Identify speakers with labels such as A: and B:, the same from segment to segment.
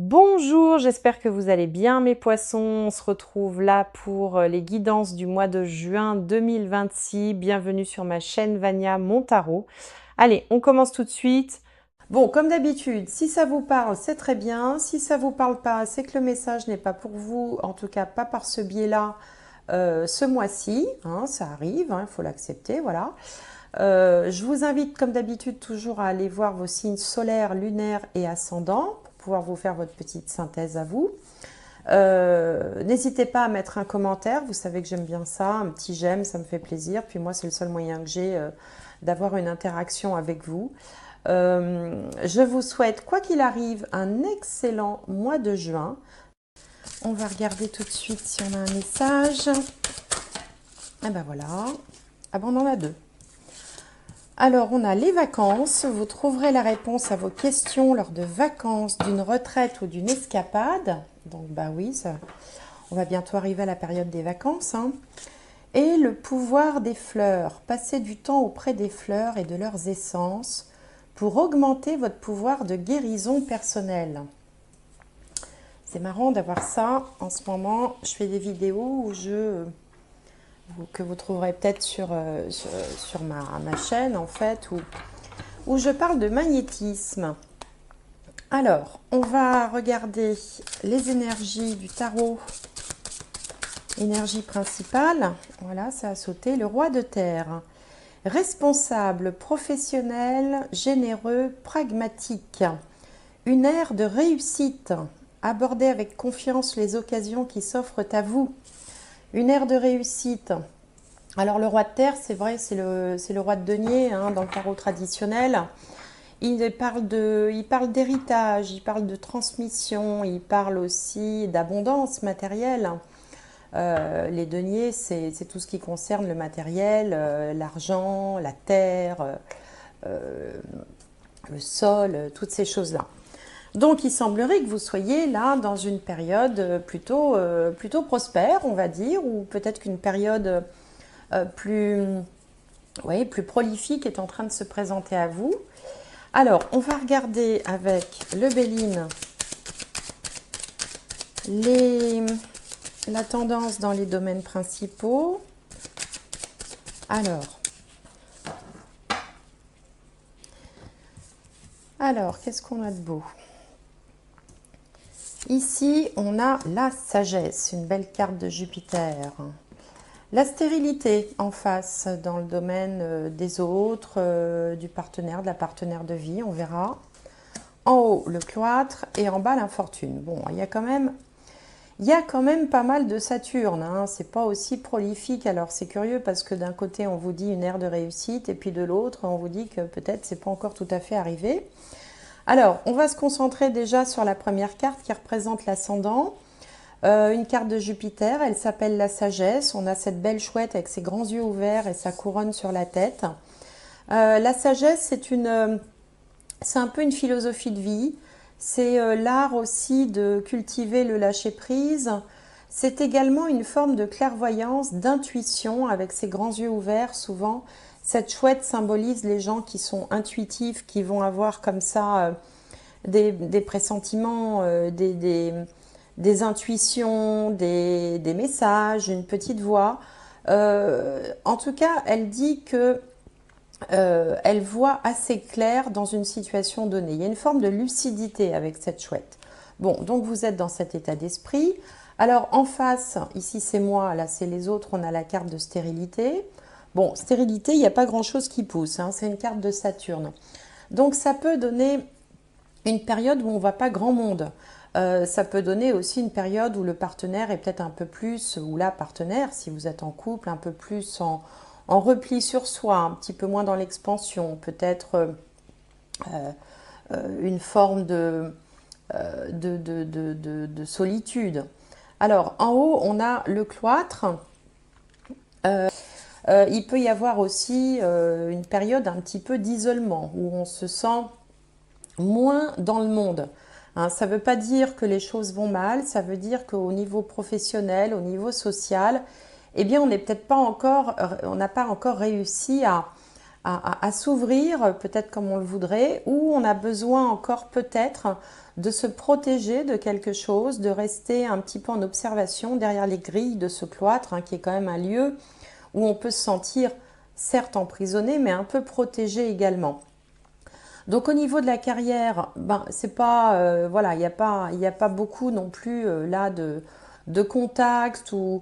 A: Bonjour, j'espère que vous allez bien mes poissons. On se retrouve là pour les guidances du mois de juin 2026. Bienvenue sur ma chaîne Vania Montaro. Allez, on commence tout de suite. Bon, comme d'habitude, si ça vous parle, c'est très bien. Si ça vous parle pas, c'est que le message n'est pas pour vous, en tout cas pas par ce biais-là, ce mois-ci. Hein, ça arrive, il faut l'accepter, voilà. Je vous invite, comme d'habitude, toujours à aller voir vos signes solaires, lunaires et ascendants pour pouvoir vous faire votre petite synthèse à vous. N'hésitez pas à mettre un commentaire, vous savez que j'aime bien ça, un petit j'aime, ça me fait plaisir. Puis moi, c'est le seul moyen que j'ai d'avoir une interaction avec vous. Je vous souhaite, quoi qu'il arrive, un excellent mois de juin. On va regarder tout de suite si on a un message. Et ben voilà. Ah ben on en a deux. Alors, on a les vacances. Vous trouverez la réponse à vos questions lors de vacances, d'une retraite ou d'une escapade. Donc, bah oui, on va bientôt arriver à la période des vacances. Hein. Et le pouvoir des fleurs. Passez du temps auprès des fleurs et de leurs essences pour augmenter votre pouvoir de guérison personnelle. C'est marrant d'avoir ça en ce moment. Je fais des vidéos où que vous trouverez peut-être sur ma chaîne en fait, où je parle de magnétisme. Alors, on va regarder les énergies du tarot. Énergie principale, voilà, ça a sauté. Le roi de terre. Responsable, professionnel, généreux, pragmatique. Une ère de réussite. Abordez avec confiance les occasions qui s'offrent à vous. Une ère de réussite. Alors le roi de terre, c'est vrai, c'est le roi de denier hein, dans le tarot traditionnel. Il parle d'héritage, il parle de transmission, il parle aussi d'abondance matérielle. Les deniers, c'est tout ce qui concerne le matériel, l'argent, la terre, le sol, toutes ces choses-là. Donc il semblerait que vous soyez là dans une période plutôt prospère, on va dire, ou peut-être qu'une période plus prolifique est en train de se présenter à vous. Alors, on va regarder avec le Béline la tendance dans les domaines principaux. Alors qu'est-ce qu'on a de beau? Ici, on a la sagesse, une belle carte de Jupiter. La stérilité en face dans le domaine des autres, du partenaire, de la partenaire de vie, on verra. En haut, le cloître et en bas, l'infortune. Bon, il y a quand même pas mal de Saturne, hein. C'est pas aussi prolifique. Alors c'est curieux parce que d'un côté, on vous dit une ère de réussite et puis de l'autre, on vous dit que peut-être c'est pas encore tout à fait arrivé. Alors, on va se concentrer déjà sur la première carte qui représente l'ascendant. Une carte de Jupiter, elle s'appelle la sagesse. On a cette belle chouette avec ses grands yeux ouverts et sa couronne sur la tête. La sagesse, c'est un peu une philosophie de vie. C'est l'art aussi de cultiver le lâcher-prise. C'est également une forme de clairvoyance, d'intuition avec ses grands yeux ouverts souvent. Cette chouette symbolise les gens qui sont intuitifs, qui vont avoir comme ça des pressentiments, des intuitions, des messages, une petite voix. En tout cas, elle dit que elle voit assez clair dans une situation donnée. Il y a une forme de lucidité avec cette chouette. Bon, donc vous êtes dans cet état d'esprit. Alors en face, ici c'est moi, là c'est les autres, on a la carte de stérilité. Bon, stérilité, il n'y a pas grand-chose qui pousse, hein, c'est une carte de Saturne. Donc ça peut donner une période où on ne va pas grand monde. Ça peut donner aussi une période où le partenaire est peut-être un peu plus, ou la partenaire, si vous êtes en couple, un peu plus en repli sur soi, un petit peu moins dans l'expansion, peut-être une forme de solitude. Alors, en haut, on a le cloître. Il peut y avoir aussi une période un petit peu d'isolement, où on se sent moins dans le monde. Hein, ça ne veut pas dire que les choses vont mal, ça veut dire qu'au niveau professionnel, au niveau social, eh bien, on n'est peut-être pas encore, on n'a pas encore réussi à s'ouvrir, peut-être comme on le voudrait, ou on a besoin encore peut-être de se protéger de quelque chose, de rester un petit peu en observation derrière les grilles de ce cloître, hein, qui est quand même un lieu où on peut se sentir certes emprisonné, mais un peu protégé également. Donc au niveau de la carrière, ben c'est pas voilà, il y a pas beaucoup non plus là de contact ou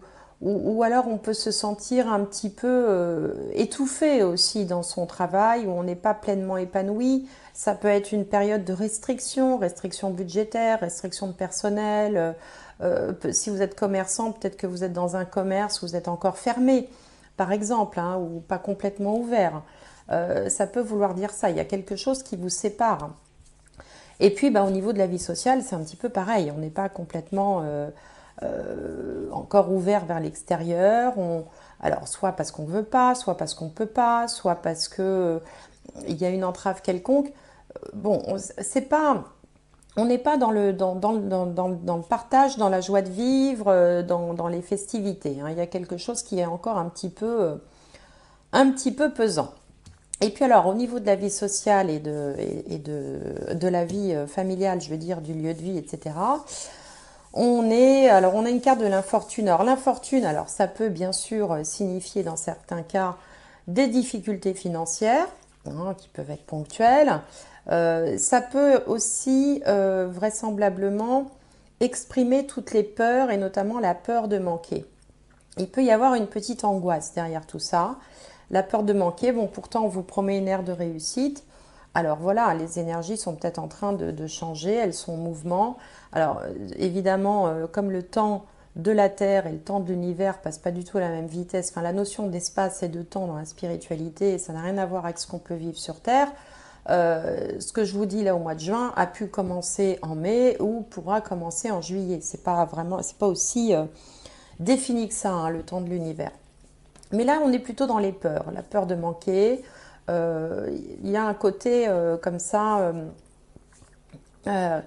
A: alors on peut se sentir un petit peu étouffé aussi dans son travail où on n'est pas pleinement épanoui. Ça peut être une période de restriction, restriction budgétaire, restriction de personnel. Si vous êtes commerçant, peut-être que vous êtes dans un commerce où vous êtes encore fermé, par exemple, hein, ou pas complètement ouvert. Ça peut vouloir dire ça. Il y a quelque chose qui vous sépare. Et puis, bah, au niveau de la vie sociale, c'est un petit peu pareil. On n'est pas complètement encore ouvert vers l'extérieur. Alors, soit parce qu'on ne veut pas, soit parce qu'on ne peut pas, soit parce que il y a une entrave quelconque. Bon, c'est pas, on n'est pas dans le partage, dans la joie de vivre, dans les festivités, hein. Il y a quelque chose qui est encore un petit peu pesant. Et puis alors, au niveau de la vie sociale et de la vie familiale, je veux dire, du lieu de vie, etc., on a une carte de l'infortune. Alors l'infortune, alors ça peut bien sûr signifier dans certains cas des difficultés financières, hein, qui peuvent être ponctuelles. Ça peut aussi vraisemblablement exprimer toutes les peurs et notamment la peur de manquer. Il peut y avoir une petite angoisse derrière tout ça. La peur de manquer, bon, pourtant on vous promet une ère de réussite. Alors voilà, les énergies sont peut-être en train de changer, elles sont en mouvement. Alors évidemment, comme le temps de la Terre et le temps de l'univers passent pas du tout à la même vitesse, enfin la notion d'espace et de temps dans la spiritualité, ça n'a rien à voir avec ce qu'on peut vivre sur Terre. Ce que je vous dis là au mois de juin a pu commencer en mai ou pourra commencer en juillet. C'est pas vraiment, c'est pas aussi défini que ça, hein, le temps de l'univers. Mais là, on est plutôt dans les peurs, la peur de manquer. Il y a un côté comme ça, euh,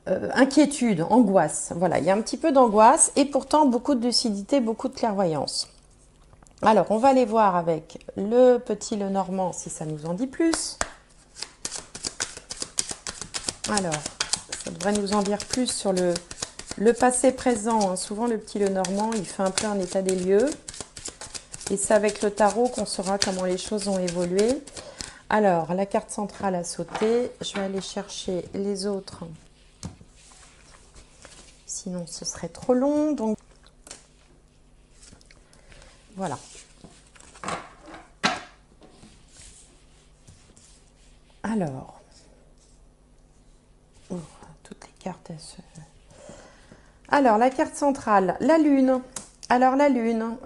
A: inquiétude, angoisse. Voilà, il y a un petit peu d'angoisse et pourtant beaucoup de lucidité, beaucoup de clairvoyance. Alors, on va aller voir avec le petit Lenormand si ça nous en dit plus. Alors, ça devrait nous en dire plus sur le passé présent. Hein. Souvent, le petit Lenormand, il fait un peu un état des lieux. Et c'est avec le tarot qu'on saura comment les choses ont évolué. Alors, la carte centrale a sauté. Je vais aller chercher les autres. Sinon, ce serait trop long. Donc, voilà. Alors, toutes les cartes, elles se... Alors, la carte centrale, la Lune. Alors, la Lune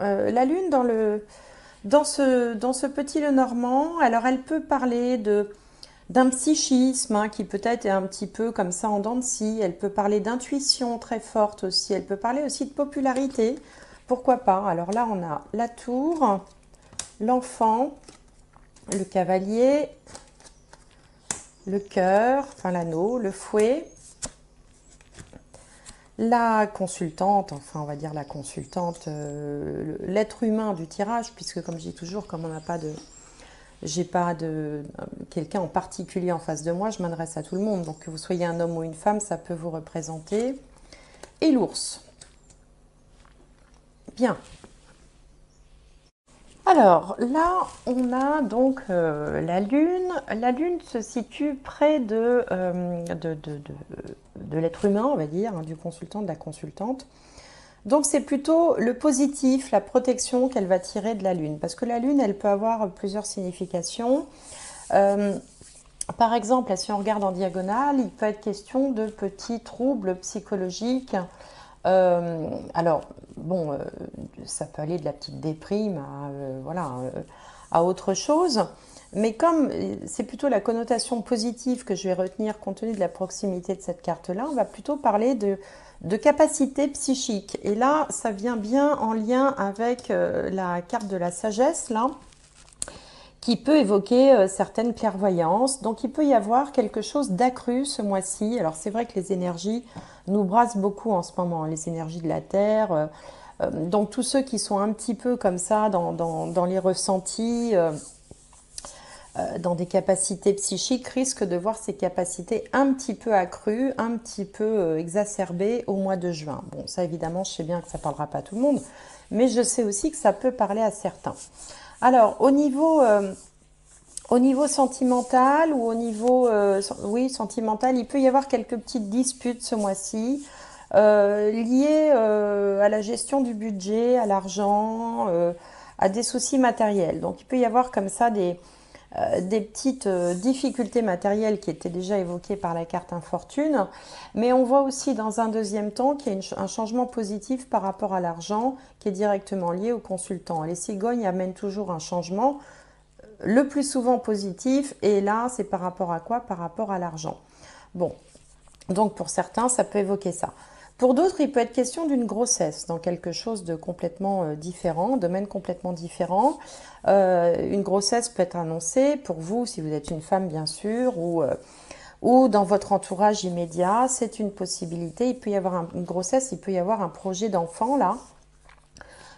A: dans ce petit Lenormand, alors elle peut parler d'un psychisme, hein, qui peut-être est un petit peu comme ça en dents de scie. Elle peut parler d'intuition très forte aussi. Elle peut parler aussi de popularité. Pourquoi pas? Alors là, on a la tour, l'enfant, le cavalier, le cœur, enfin l'anneau, le fouet, la consultante, enfin on va dire la consultante, l'être humain du tirage, puisque comme je dis toujours, comme on n'a pas de... J'ai pas de quelqu'un en particulier en face de moi, je m'adresse à tout le monde. Donc que vous soyez un homme ou une femme, ça peut vous représenter. Et l'ours. Bien. Alors là, on a donc la Lune. La Lune se situe près de l'être humain, on va dire, hein, du consultant, de la consultante. Donc c'est plutôt le positif, la protection qu'elle va tirer de la Lune. Parce que la Lune, elle peut avoir plusieurs significations. Par exemple, si on regarde en diagonale, il peut être question de petits troubles psychologiques. Alors, bon, ça peut aller de la petite déprime à, voilà, à autre chose. Mais comme c'est plutôt la connotation positive que je vais retenir compte tenu de la proximité de cette carte-là, on va plutôt parler de capacité psychique. Et là, ça vient bien en lien avec la carte de la sagesse, là, qui peut évoquer certaines clairvoyances. Donc il peut y avoir quelque chose d'accru ce mois-ci. Alors c'est vrai que les énergies nous brassent beaucoup en ce moment, les énergies de la Terre. Donc tous ceux qui sont un petit peu comme ça dans les ressentis, dans des capacités psychiques, risque de voir ses capacités un petit peu accrues, un petit peu exacerbées au mois de juin. Bon, ça évidemment, je sais bien que ça ne parlera pas à tout le monde, mais je sais aussi que ça peut parler à certains. Alors, au niveau sentimental ou au niveau oui, sentimental, il peut y avoir quelques petites disputes ce mois-ci liées à la gestion du budget, à l'argent, à des soucis matériels. Donc il peut y avoir comme ça des petites difficultés matérielles qui étaient déjà évoquées par la carte infortune, mais on voit aussi dans un deuxième temps qu'il y a un changement positif par rapport à l'argent qui est directement lié au consultant. Les cigognes amènent toujours un changement, le plus souvent positif, et là c'est par rapport à quoi? Par rapport à l'argent. Bon, donc pour certains ça peut évoquer ça. Pour d'autres, il peut être question d'une grossesse dans quelque chose de complètement différent, domaine complètement différent. Une grossesse peut être annoncée pour vous, si vous êtes une femme bien sûr, ou dans votre entourage immédiat, c'est une possibilité. Il peut y avoir une grossesse, il peut y avoir un projet d'enfant là,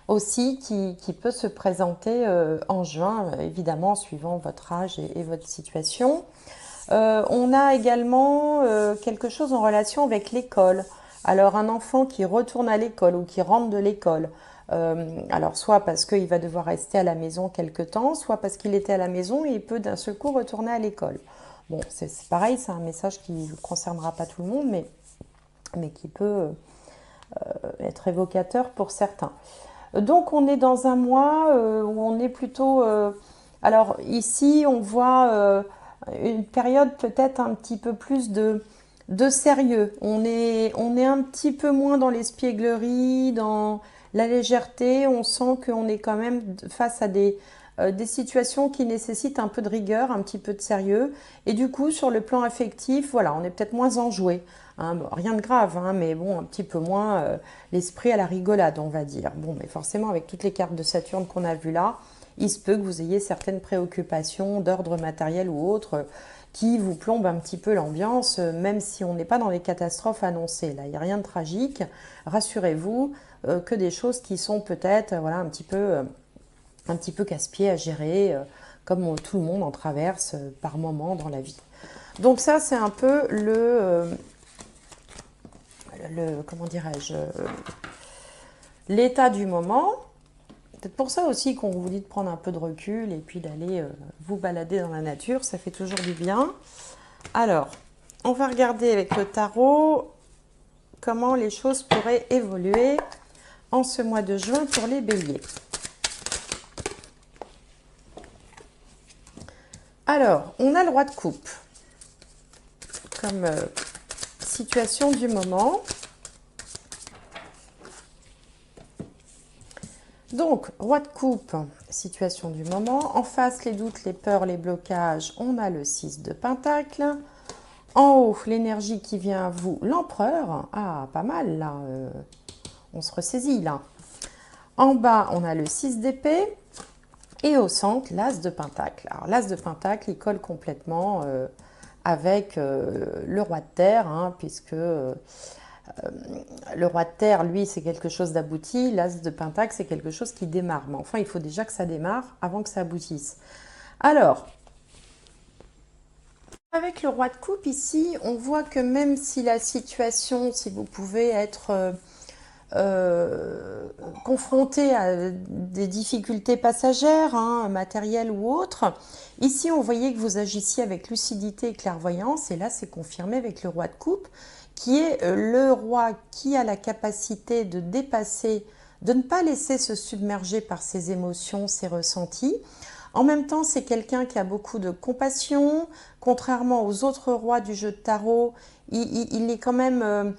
A: aussi qui peut se présenter en juin, évidemment, suivant votre âge et votre situation. On a également quelque chose en relation avec l'école. Alors un enfant qui retourne à l'école ou qui rentre de l'école, alors soit parce qu'il va devoir rester à la maison quelque temps, soit parce qu'il était à la maison et il peut d'un seul coup retourner à l'école. Bon, c'est pareil, c'est un message qui ne concernera pas tout le monde, mais qui peut être évocateur pour certains. Donc on est dans un mois où on est plutôt... alors ici on voit une période peut-être un petit peu plus de sérieux. On est un petit peu moins dans l'espièglerie, dans la légèreté. On sent qu'on est quand même face à des situations qui nécessitent un peu de rigueur, un petit peu de sérieux. Et du coup, sur le plan affectif, voilà, on est peut-être moins enjoué. Hein, bon, rien de grave, hein, mais bon, un petit peu moins l'esprit à la rigolade, on va dire. Bon, mais forcément, avec toutes les cartes de Saturne qu'on a vues là, il se peut que vous ayez certaines préoccupations d'ordre matériel ou autre qui vous plombent un petit peu l'ambiance, même si on n'est pas dans les catastrophes annoncées. Là, il n'y a rien de tragique. Rassurez-vous que des choses qui sont peut-être voilà, un petit peu casse-pied à gérer, comme tout le monde en traverse par moment dans la vie. Donc ça, c'est un peu comment dirais-je, l'état du moment. C'est pour ça aussi qu'on vous dit de prendre un peu de recul et puis d'aller vous balader dans la nature, ça fait toujours du bien. Alors, on va regarder avec le tarot comment les choses pourraient évoluer en ce mois de juin pour les béliers. Alors, on a le roi de coupe comme situation du moment. Donc, roi de coupe, situation du moment. En face, les doutes, les peurs, les blocages, on a le 6 de pentacle. En haut, l'énergie qui vient à vous, l'empereur. Ah, pas mal là, on se ressaisit là. En bas, on a le 6 d'épée. Et au centre, l'as de pentacle. Alors, l'as de pentacle, il colle complètement avec le roi de terre, hein, puisque... le roi de terre, lui, c'est quelque chose d'abouti. L'as de pentacle, c'est quelque chose qui démarre. Mais enfin, il faut déjà que ça démarre avant que ça aboutisse. Alors, avec le roi de coupe, ici, on voit que même si la situation, si vous pouvez être confronté à des difficultés passagères, hein, matérielles ou autres, ici, on voyait que vous agissiez avec lucidité et clairvoyance. Et là, c'est confirmé avec le roi de coupe, qui est le roi qui a la capacité de dépasser, de ne pas laisser se submerger par ses émotions, ses ressentis. En même temps, c'est quelqu'un qui a beaucoup de compassion. Contrairement aux autres rois du jeu de tarot, il est quand même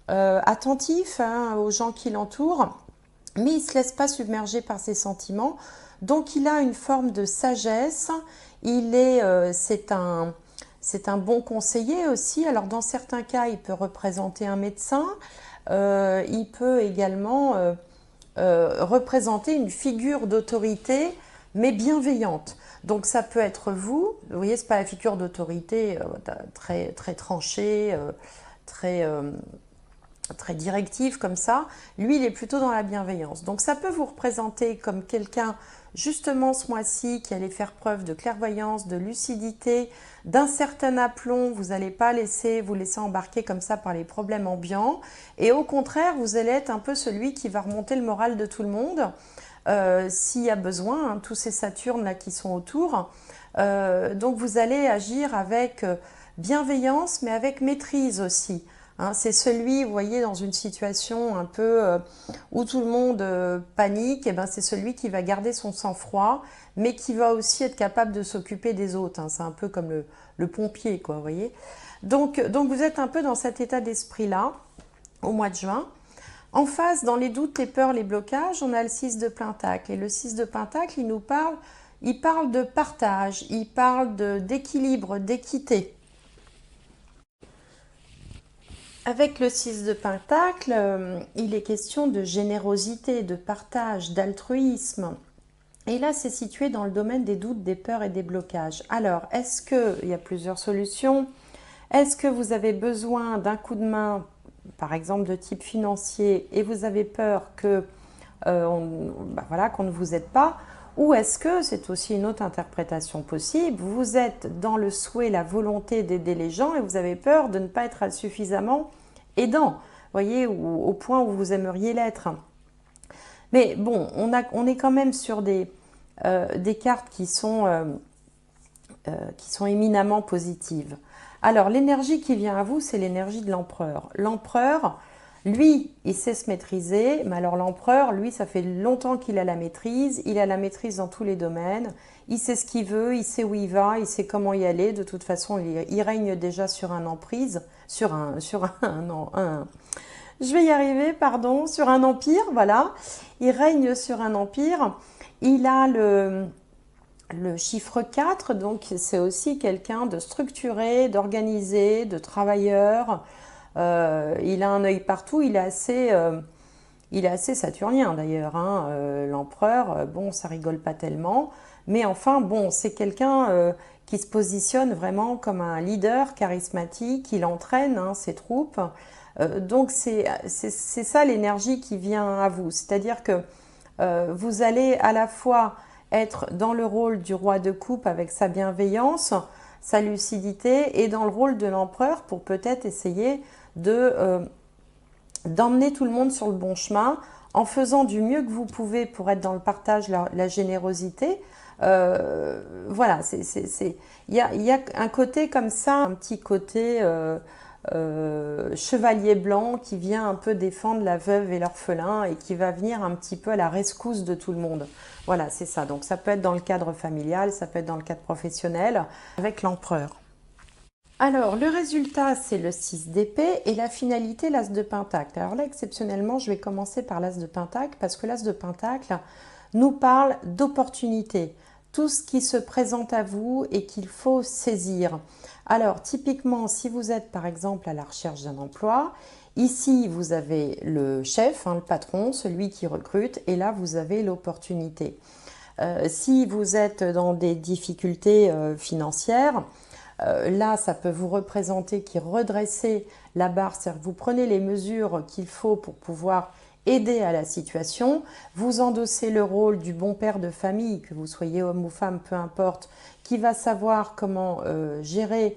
A: attentif hein, aux gens qui l'entourent, mais il ne se laisse pas submerger par ses sentiments. Donc, il a une forme de sagesse. C'est un bon conseiller aussi. Alors, dans certains cas, il peut représenter un médecin. Il peut également représenter une figure d'autorité, mais bienveillante. Donc, ça peut être vous. Vous voyez, ce n'est pas la figure d'autorité très, très tranchée, très... très directive comme ça. Lui, il est plutôt dans la bienveillance. Donc ça peut vous représenter comme quelqu'un, justement ce mois-ci, qui allait faire preuve de clairvoyance, de lucidité, d'un certain aplomb. Vous n'allez pas vous laisser embarquer comme ça par les problèmes ambiants. Et au contraire, vous allez être un peu celui qui va remonter le moral de tout le monde, s'il y a besoin, hein, tous ces Saturnes là qui sont autour. Donc vous allez agir avec bienveillance, mais avec maîtrise aussi. Hein, c'est celui, vous voyez, dans une situation un peu où tout le monde panique, et ben c'est celui qui va garder son sang-froid, mais qui va aussi être capable de s'occuper des autres. Hein. C'est un peu comme le pompier, quoi, vous voyez. Donc vous êtes un peu dans cet état d'esprit-là, au mois de juin. En face, dans les doutes, les peurs, les blocages, on a le 6 de Pentacle. Et le 6 de Pentacle, il parle de partage, il parle d'équilibre, d'équité. Avec le 6 de Pentacle, il est question de générosité, de partage, d'altruisme. Et là, c'est situé dans le domaine des doutes, des peurs et des blocages. Alors, il y a plusieurs solutions. Est-ce que vous avez besoin d'un coup de main, par exemple de type financier, et vous avez peur qu'on ne vous aide pas? Ou est-ce que, c'est aussi une autre interprétation possible, vous êtes dans le souhait, la volonté d'aider les gens et vous avez peur de ne pas être suffisamment aidant, voyez, au point où vous aimeriez l'être. Mais bon, on est quand même sur des cartes qui sont éminemment positives. Alors, l'énergie qui vient à vous, c'est l'énergie de l'empereur. L'empereur, lui, il sait se maîtriser, mais alors l'empereur, lui, ça fait longtemps qu'il a la maîtrise, il a la maîtrise dans tous les domaines, il sait ce qu'il veut, il sait où il va, il sait comment y aller, de toute façon, il règne déjà sur un emprise, sur je vais y arriver, pardon, sur un empire, voilà, il règne sur un empire, il a le chiffre 4, donc c'est aussi quelqu'un de structuré, d'organisé, de travailleur. Il a un œil partout, il est assez saturnien d'ailleurs. Hein. L'empereur, bon, ça rigole pas tellement. Mais enfin, bon, c'est quelqu'un qui se positionne vraiment comme un leader charismatique, il entraîne hein, ses troupes. Donc c'est ça l'énergie qui vient à vous. C'est-à-dire que vous allez à la fois être dans le rôle du roi de coupe avec sa bienveillance, sa lucidité, et dans le rôle de l'empereur pour peut-être essayer d'emmener tout le monde sur le bon chemin en faisant du mieux que vous pouvez pour être dans le partage, la générosité. Voilà, il y a un côté comme ça, un petit côté chevalier blanc qui vient un peu défendre la veuve et l'orphelin et qui va venir un petit peu à la rescousse de tout le monde. Voilà, c'est ça. Donc ça peut être dans le cadre familial, ça peut être dans le cadre professionnel, avec l'empereur. Alors, le résultat, c'est le 6 d'épée et la finalité, l'as de pentacle. Alors là, exceptionnellement, je vais commencer par l'as de pentacle parce que l'as de pentacle nous parle d'opportunités. Tout ce qui se présente à vous et qu'il faut saisir. Alors, typiquement, si vous êtes par exemple à la recherche d'un emploi, ici, vous avez le chef, hein, le patron, celui qui recrute, et là, vous avez l'opportunité. Si vous êtes dans des difficultés financières, là, ça peut vous représenter qui redressez la barre, c'est-à-dire que vous prenez les mesures qu'il faut pour pouvoir aider à la situation, vous endossez le rôle du bon père de famille, que vous soyez homme ou femme, peu importe, qui va savoir comment gérer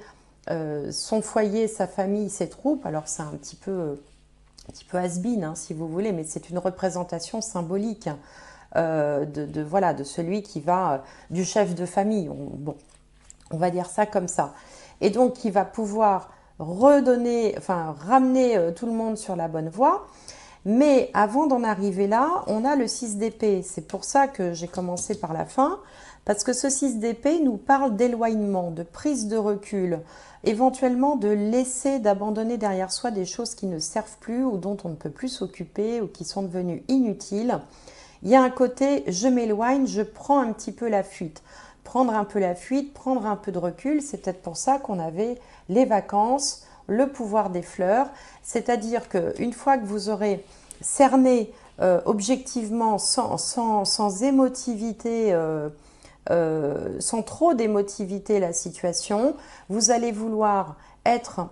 A: son foyer, sa famille, ses troupes. Alors c'est un petit peu has-been, hein, si vous voulez, mais c'est une représentation symbolique voilà, de celui qui va, du chef de famille. Bon, on va dire ça comme ça. Et donc, qui va pouvoir ramener tout le monde sur la bonne voie. Mais avant d'en arriver là, on a le 6 d'épée. C'est pour ça que j'ai commencé par la fin, parce que ce 6 d'épée nous parle d'éloignement, de prise de recul, éventuellement de laisser, d'abandonner derrière soi des choses qui ne servent plus ou dont on ne peut plus s'occuper ou qui sont devenues inutiles. Il y a un côté, je m'éloigne, je prends un petit peu la fuite. Prendre un peu la fuite, prendre un peu de recul, c'est peut-être pour ça qu'on avait les vacances, le pouvoir des fleurs, c'est-à-dire qu'une fois que vous aurez cerné objectivement, sans émotivité, sans trop d'émotivité la situation, vous allez vouloir être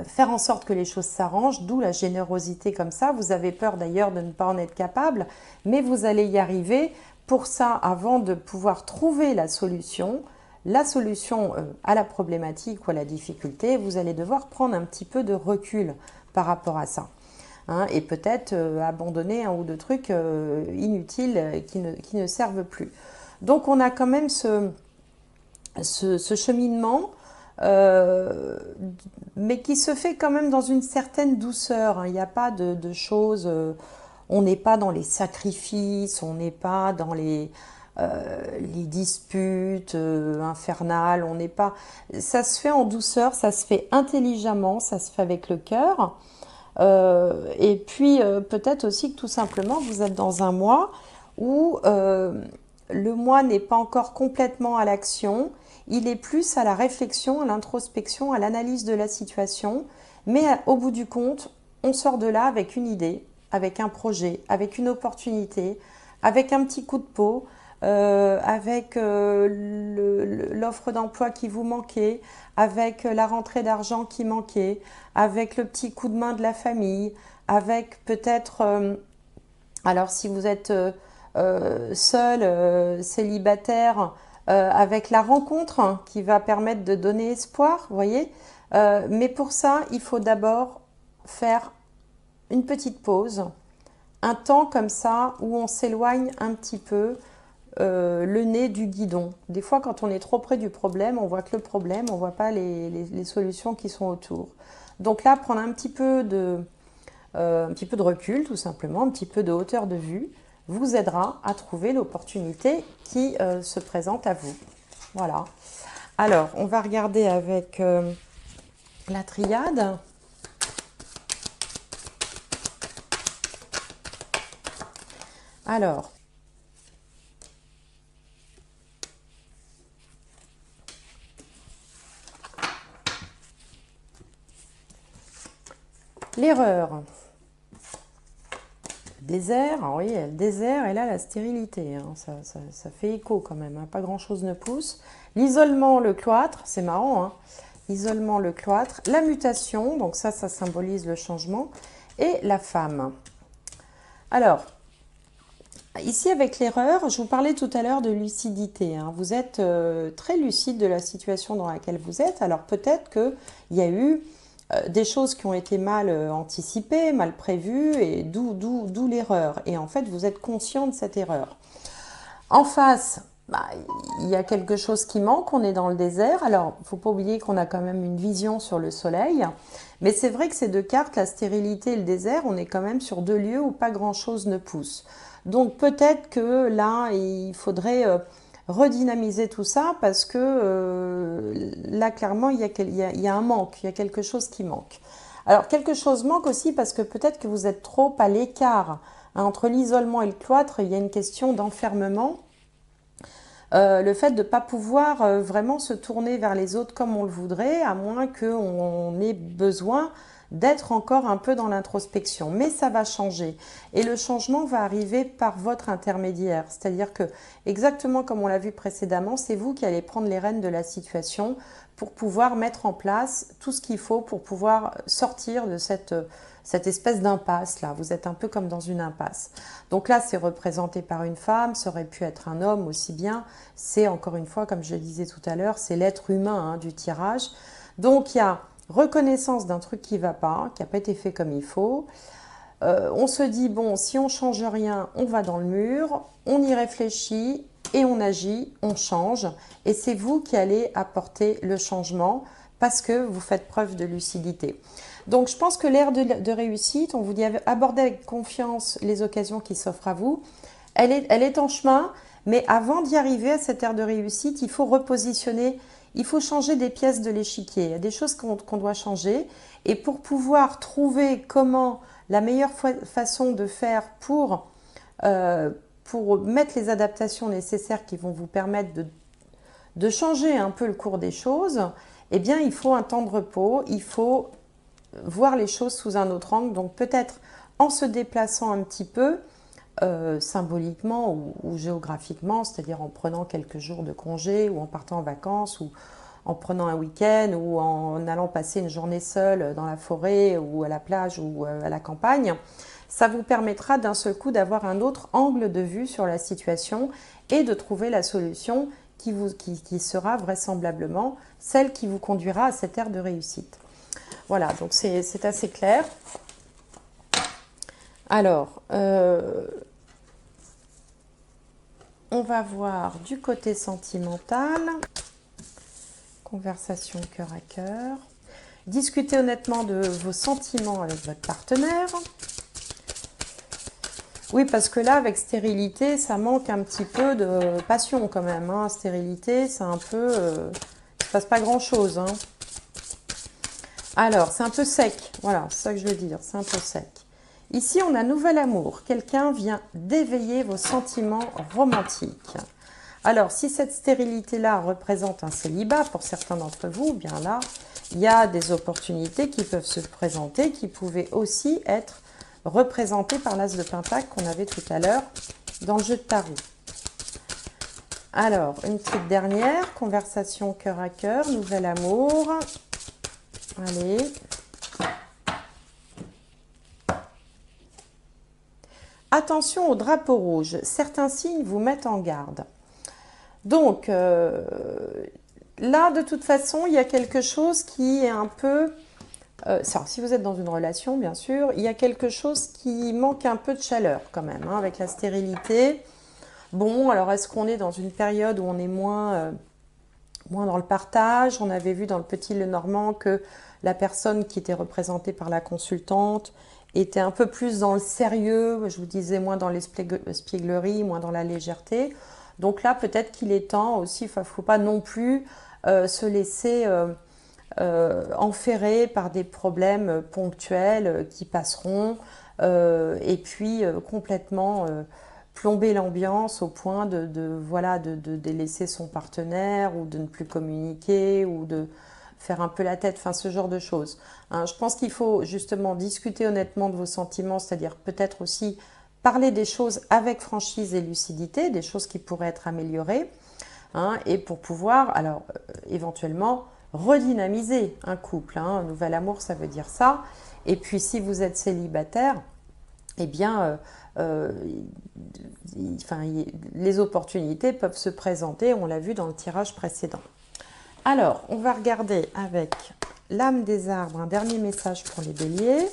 A: faire en sorte que les choses s'arrangent, d'où la générosité comme ça. Vous avez peur d'ailleurs de ne pas en être capable, mais vous allez y arriver. Pour ça, avant de pouvoir trouver la solution à la problématique ou à la difficulté, vous allez devoir prendre un petit peu de recul par rapport à ça. Hein, et peut-être abandonner un ou deux trucs inutiles qui ne servent plus. Donc on a quand même ce cheminement, euh, mais qui se fait quand même dans une certaine douceur. Hein. Il n'y a pas de choses, on n'est pas dans les sacrifices, on n'est pas dans les disputes infernales, on n'est pas. Ça se fait en douceur, ça se fait intelligemment, ça se fait avec le cœur. Et puis peut-être aussi que tout simplement vous êtes dans un mois où le moi n'est pas encore complètement à l'action, il est plus à la réflexion, à l'introspection, à l'analyse de la situation, mais au bout du compte, on sort de là avec une idée, avec un projet, avec une opportunité, avec un petit coup de peau, avec l'offre d'emploi qui vous manquait, avec la rentrée d'argent qui manquait, avec le petit coup de main de la famille, avec peut-être, alors si vous êtes seul, célibataire, avec la rencontre hein, qui va permettre de donner espoir, vous voyez. Mais pour ça, il faut d'abord faire une petite pause, un temps comme ça où on s'éloigne un petit peu le nez du guidon. Des fois, quand on est trop près du problème, on voit que le problème, on ne voit pas les solutions qui sont autour. Donc là, prendre un petit peu de recul, tout simplement, un petit peu de hauteur de vue, vous aidera à trouver l'opportunité qui se présente à vous. Voilà. Alors, on va regarder avec la triade. Alors, l'erreur. Désert, ah oui, le désert et là la stérilité, hein, ça fait écho quand même, hein, pas grand chose ne pousse. L'isolement, le cloître, c'est marrant, hein, l'isolement, le cloître, la mutation, donc ça symbolise le changement, et la femme. Alors, ici avec l'erreur, je vous parlais tout à l'heure de lucidité, hein, vous êtes très lucide de la situation dans laquelle vous êtes, alors peut-être qu'il y a eu des choses qui ont été mal anticipées, mal prévues, et d'où l'erreur. Et en fait, vous êtes conscient de cette erreur. En face, bah, il y a quelque chose qui manque, on est dans le désert. Alors, il ne faut pas oublier qu'on a quand même une vision sur le soleil. Mais c'est vrai que ces deux cartes, la stérilité et le désert, on est quand même sur deux lieux où pas grand-chose ne pousse. Donc peut-être que là, il faudrait redynamiser tout ça parce que là, clairement, il y a un manque, il y a quelque chose qui manque. Alors, quelque chose manque aussi parce que peut-être que vous êtes trop à l'écart. Hein, entre l'isolement et le cloître, il y a une question d'enfermement. Le fait de ne pas pouvoir vraiment se tourner vers les autres comme on le voudrait, à moins qu'on ait besoin d'être encore un peu dans l'introspection. Mais ça va changer. Et le changement va arriver par votre intermédiaire. C'est-à-dire que, exactement comme on l'a vu précédemment, c'est vous qui allez prendre les rênes de la situation pour pouvoir mettre en place tout ce qu'il faut pour pouvoir sortir de cette espèce d'impasse là. Vous êtes un peu comme dans une impasse. Donc là, c'est représenté par une femme, ça aurait pu être un homme aussi bien. C'est encore une fois, comme je le disais tout à l'heure, c'est l'être humain hein, du tirage. Donc il y a reconnaissance d'un truc qui ne va pas, qui n'a pas été fait comme il faut. On se dit, bon, si on ne change rien, on va dans le mur, on y réfléchit et on agit, on change. Et c'est vous qui allez apporter le changement parce que vous faites preuve de lucidité. Donc je pense que l'ère de réussite, on vous dit aborder avec confiance les occasions qui s'offrent à vous. Elle est en chemin, mais avant d'y arriver à cette ère de réussite, il faut repositionner, il faut changer des pièces de l'échiquier. Il y a des choses qu'on doit changer. Et pour pouvoir trouver comment la meilleure façon de faire pour mettre les adaptations nécessaires qui vont vous permettre de changer un peu le cours des choses, eh bien, il faut un temps de repos, il faut voir les choses sous un autre angle. Donc peut-être en se déplaçant un petit peu, symboliquement ou géographiquement, c'est-à-dire en prenant quelques jours de congé ou en partant en vacances ou en prenant un week-end ou en allant passer une journée seule dans la forêt ou à la plage ou à la campagne. Ça vous permettra d'un seul coup d'avoir un autre angle de vue sur la situation et de trouver la solution qui sera vraisemblablement celle qui vous conduira à cette ère de réussite. Voilà, donc c'est assez clair. Alors, on va voir du côté sentimental. Conversation cœur à cœur. Discutez honnêtement de vos sentiments avec votre partenaire. Oui, parce que là, avec stérilité, ça manque un petit peu de passion quand même. Hein. Stérilité, c'est un peu... il ne se passe pas grand-chose. Hein. Alors, c'est un peu sec. Voilà, c'est ça que je veux dire. C'est un peu sec. Ici, on a nouvel amour. Quelqu'un vient d'éveiller vos sentiments romantiques. Alors, si cette stérilité-là représente un célibat pour certains d'entre vous, bien là, il y a des opportunités qui peuvent se présenter, qui pouvaient aussi être représentées par l'As de Pentacle qu'on avait tout à l'heure dans le jeu de tarot. Alors, une petite dernière, conversation cœur à cœur, nouvel amour. Allez. Attention au drapeau rouge, certains signes vous mettent en garde. Donc, là, de toute façon, il y a quelque chose qui est un peu... si vous êtes dans une relation, bien sûr, il y a quelque chose qui manque un peu de chaleur quand même, hein, avec la stérilité. Bon, alors est-ce qu'on est dans une période où on est moins dans le partage? On avait vu dans le Petit Lenormand que la personne qui était représentée par la consultante était un peu plus dans le sérieux, je vous disais, moins dans l'espièglerie, moins dans la légèreté. Donc là, peut-être qu'il est temps aussi, il ne faut pas non plus se laisser enferrer par des problèmes ponctuels qui passeront et puis complètement plomber l'ambiance au point de délaisser son partenaire ou de ne plus communiquer ou de faire un peu la tête, enfin ce genre de choses. Hein, je pense qu'il faut justement discuter honnêtement de vos sentiments, c'est-à-dire peut-être aussi parler des choses avec franchise et lucidité, des choses qui pourraient être améliorées, hein, et pour pouvoir, alors éventuellement, redynamiser un couple. Hein. Un nouvel amour, ça veut dire ça. Et puis si vous êtes célibataire, eh bien, les opportunités peuvent se présenter, on l'a vu dans le tirage précédent. Alors, on va regarder avec l'âme des arbres un dernier message pour les béliers.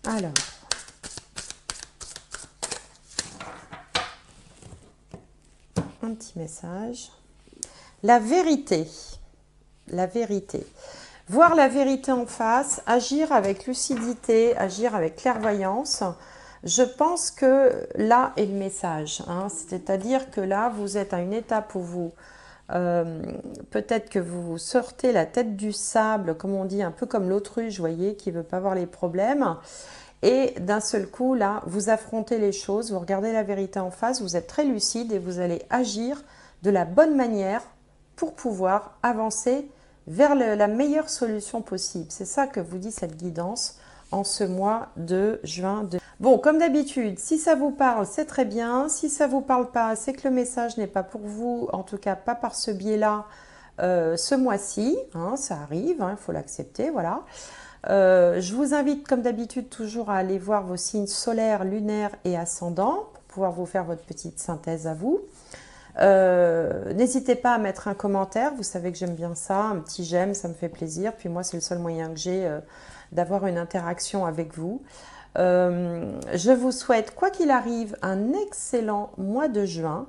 A: Alors, un petit message. La vérité. La vérité. Voir la vérité en face, agir avec lucidité, agir avec clairvoyance. Je pense que là est le message. Hein. C'est-à-dire que là, vous êtes à une étape où vous... peut-être que vous sortez la tête du sable, comme on dit, un peu comme l'autruche, vous voyez, qui ne veut pas voir les problèmes. Et d'un seul coup, là, vous affrontez les choses, vous regardez la vérité en face, vous êtes très lucide et vous allez agir de la bonne manière pour pouvoir avancer vers la meilleure solution possible. C'est ça que vous dit cette guidance en ce mois de juin. Bon, comme d'habitude, si ça vous parle, c'est très bien. Si ça ne vous parle pas, c'est que le message n'est pas pour vous, en tout cas pas par ce biais-là, ce mois-ci. Hein, ça arrive, il faut l'accepter, voilà. Je vous invite, comme d'habitude, toujours à aller voir vos signes solaires, lunaires et ascendants pour pouvoir vous faire votre petite synthèse à vous. N'hésitez pas à mettre un commentaire, vous savez que j'aime bien ça, un petit j'aime, ça me fait plaisir. Puis moi, c'est le seul moyen que j'ai d'avoir une interaction avec vous. Je vous souhaite, quoi qu'il arrive, un excellent mois de juin.